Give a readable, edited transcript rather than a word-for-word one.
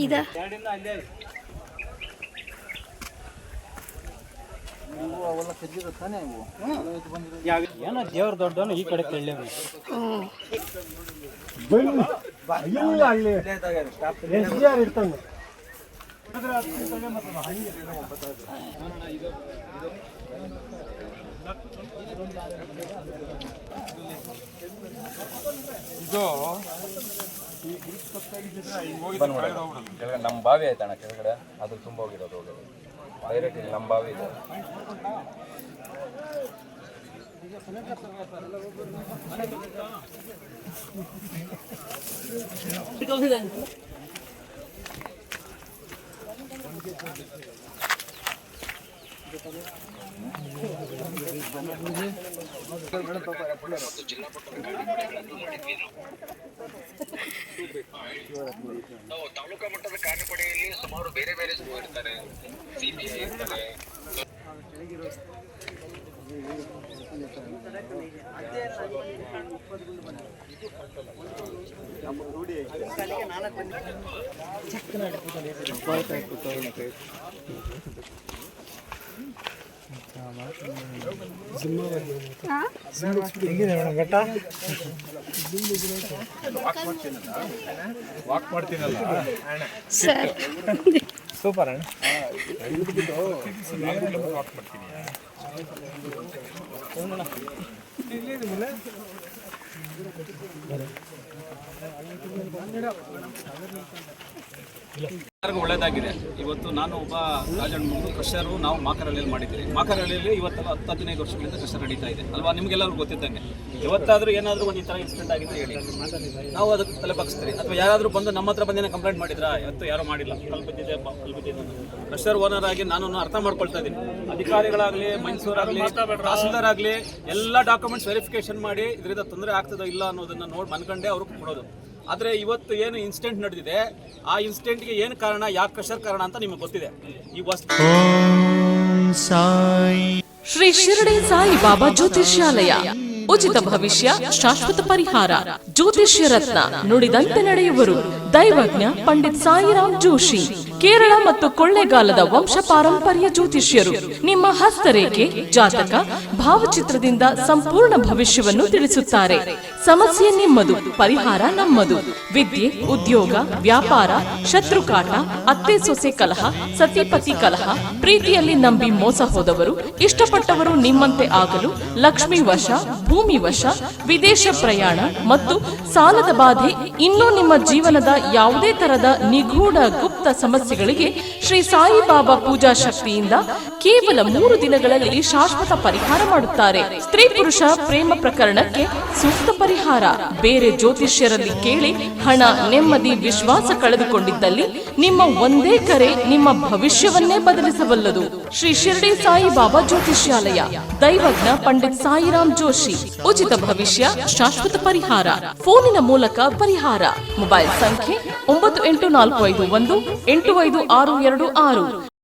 ಇದ ಏನೋ ದೇವ್ರ ದೊಡ್ಡವನು ಈ ಕಡೆ ಕೇಳಲೇಬೇಕು. ಇರ್ತಾನೆ ನಮ್ಮ ಬಾವಿ ಆಯ್ತಣ್ಣ ಕೆಳಗಡೆ, ಅದು ತುಂಬ ಹೋಗಿರೋದು ಡೈರೆಕ್ಟ್ ಇಲ್ಲಿ ನಮ್ಮ ಬಾವಿ ಇದೆ. ತಾಲೂಕಾ ಮಟ್ಟದ ಕಾರ್ಯಪಡೆಯಲ್ಲಿ ಸುಮಾರು ಬೇರೆ ಬೇರೆ ಇರ್ತಾರೆ, ಸಿಪಿಐ ಇರ್ತಾರೆ. ವಾಕ್ ಮಾಡ್ತೀನಲ್ಲ ಸರ್ ಸೂಪರ್ ಅಣ್ಣ. ವಾಕ್ ಮಾಡ್ತೀನಿ. ಒಳ್ಳೆಯದಾಗಿದೆ. ಇವತ್ತು ನಾನು ಒಬ್ಬ ರಾಜಣ್ಣ ಕ್ರಷರು ನಾವು ಮಾಕರಹಳ್ಳಿಯಲ್ಲಿ ಮಾಡಿದ್ದೀವಿ. ಮಾಕರಹಳ್ಳಿಯಲ್ಲಿ ಇವತ್ತೆಲ್ಲ 10-15 ವರ್ಷಗಳಿಂದ ಕ್ರಷರ್ ನಡೀತಾ ಇದೆ ಅಲ್ವಾ, ನಿಮಗೆಲ್ಲರೂ ಗೊತ್ತಿದ್ದಂಗೆ. ಇವತ್ತಾದರೂ ಏನಾದರೂ ಒಂದು ಈ ಥರ ಇನ್ಸಿಡೆಂಟ್ ಆಗಿದೆ ಹೇಳಿ, ನಾವು ಅದಕ್ಕೆ ತಲೆ ಬಗ್ಸ್ತೀರಿ. ಅಥವಾ ಯಾರಾದರೂ ಬಂದು ನಮ್ಮ ಹತ್ರ ಬಂದೇನೆ ಕಂಪ್ಲೇಂಟ್ ಮಾಡಿದ್ರಾ? ಇವತ್ತು ಯಾರೋ ಮಾಡಿಲ್ಲ, ಕಲ್ಬಿದ್ದಿದೆ ಕ್ರಷರ್ ಓನರ್ ಆಗಿ ನಾನು ಅರ್ಥ ಮಾಡ್ಕೊಳ್ತಾ ಇದ್ದೀನಿ. ಅಧಿಕಾರಿಗಳಾಗಲಿ, ಮೈಸೂರಾಗಲಿ, ತಹಸೀಲ್ದಾರ್ ಆಗಲಿ ಎಲ್ಲ ಡಾಕ್ಯುಮೆಂಟ್ಸ್ ವೆರಿಫಿಕೇಶನ್ ಮಾಡಿ ಇದರಿಂದ ತೊಂದರೆ ಆಗ್ತದೋ ಇಲ್ಲ ಅನ್ನೋದನ್ನು ನೋಡಿ ಮನ್ಕಂಡೆ ಅವ್ರಿಗೆ ಕೊಡೋದು. ಆದರೆ ಇವತ್ತು ಏನು ಇನ್ಸಿಡೆಂಟ್ ನಡೆದಿದೆ, ಆ ಇನ್ಸಿಡೆಂಟ್ಗೆ ಏನು ಕಾರಣ, ಯಾಕೆ ಕ್ರಷರ್ ಕಾರಣ ಅಂತ ನಿಮಗೆ ಗೊತ್ತಿದೆ. ಈ ಶ್ರೀ ಶಿರಡಿ ಸಾಯಿ ಬಾಬಾ ಜ್ಯೋತಿಷ್ಯಾಲಯ, ಉಚಿತ ಭವಿಷ್ಯ, ಶಾಶ್ವತ ಪರಿಹಾರ, ಜ್ಯೋತಿಷ್ಯ ರತ್ನ, ನುಡಿದಂತೆ ನಡೆಯುವರು. ದೈವಜ್ಞ ಪಂಡಿತ್ ಸಾಯಿರಾಮ್ ಜೋಶಿ, ಕೇರಳ ಮತ್ತು ಕೊಳ್ಳೇಗಾಲದ ವಂಶ ಪಾರಂಪರ್ಯ ಜ್ಯೋತಿಷ್ಯರು. ನಿಮ್ಮ ಹಸ್ತರೇಖೆ, ಜಾತಕ, ಭಾವಚಿತ್ರದಿಂದ ಸಂಪೂರ್ಣ ಭವಿಷ್ಯವನ್ನು ತಿಳಿಸುತ್ತಾರೆ. ಸಮಸ್ಯೆ ನಿಮ್ಮದು, ಪರಿಹಾರ ನಮ್ಮದು. ವಿದ್ಯೆ, ಉದ್ಯೋಗ, ವ್ಯಾಪಾರ, ಶತ್ರುಕಾಟ, ಅತ್ತೆ ಸೊಸೆ ಕಲಹ, ಸತಿಪತಿ ಕಲಹ, ಪ್ರೀತಿಯಲ್ಲಿ ನಂಬಿ ಮೋಸ ಹೋದವರು, ಇಷ್ಟಪಟ್ಟವರು ನಿಮ್ಮಂತೆ ಆಗಲು, ಲಕ್ಷ್ಮೀ ವಶ, ಭೂಮಿ ವಶ, ವಿದೇಶ ಪ್ರಯಾಣ ಮತ್ತು ಸಾಲದ ಬಾಧೆ, ಇನ್ನೂ ನಿಮ್ಮ ಜೀವನದ ಯಾವುದೇ ತರದ ನಿಗೂಢ ಗುಪ್ತ ಸಮಸ್ಯೆಗಳಿಗೆ ಶ್ರೀ ಸಾಯಿಬಾಬಾ ಪೂಜಾ ಶಕ್ತಿಯಿಂದ ಕೇವಲ 3 ದಿನಗಳಲ್ಲಿ ಶಾಶ್ವತ ಪರಿಹಾರ ಮಾಡುತ್ತಾರೆ. ಸ್ತ್ರೀ ಪುರುಷ ಪ್ರೇಮ ಪ್ರಕರಣಕ್ಕೆ ಸೂಕ್ತ ಪರಿಹಾರ. ಬೇರೆ ಜ್ಯೋತಿಷ್ಯರಲ್ಲಿ ಕೇಳಿ ಹಣ, ನೆಮ್ಮದಿ, ವಿಶ್ವಾಸ ಕಳೆದುಕೊಂಡಿದ್ದಲ್ಲಿ ನಿಮ್ಮ ಒಂದೇ ಕರೆ ನಿಮ್ಮ ಭವಿಷ್ಯವನ್ನೇ ಬದಲಿಸಬಲ್ಲದು. ಶ್ರೀ ಶಿರಡಿ ಸಾಯಿಬಾಬಾ ಜ್ಯೋತಿಷ್ಯಾಲಯ, ದೈವಜ್ಞ ಪಂಡಿತ್ ಸಾಯಿರಾಮ್ ಜೋಶಿ. ಉಚಿತ ಭವಿಷ್ಯ, ಶಾಶ್ವತ ಪರಿಹಾರ. ಫೋನಿನ ಮೂಲಕ ಪರಿಹಾರ. ಮೊಬೈಲ್ ಸಂಖ್ಯೆ 9845185626.